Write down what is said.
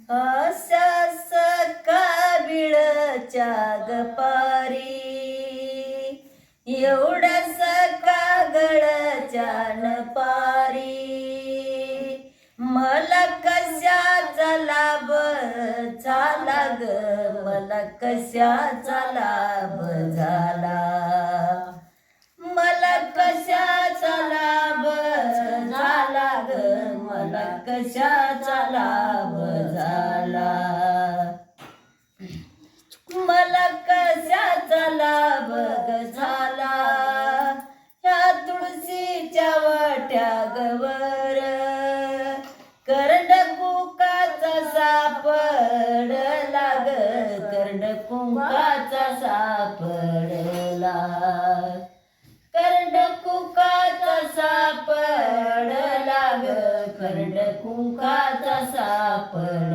असा सकाबिळच्या गपारी एवढा कागळच्या नपारी मला कशाचा लाभ झाला ग मला कशाचा लाभ झाला मला कशाचा लाभ झाला ग मला कशाचा लाभ झाला मला कशाचा लाभ ग झाला ह्या तुळशीच्या वाट्यावर कर्णकुंकाचा सापडला ग कर्णकुंकाचा सापडला कर्णकुंकाचा सापडला ग कर्णकुंकाचा सापडला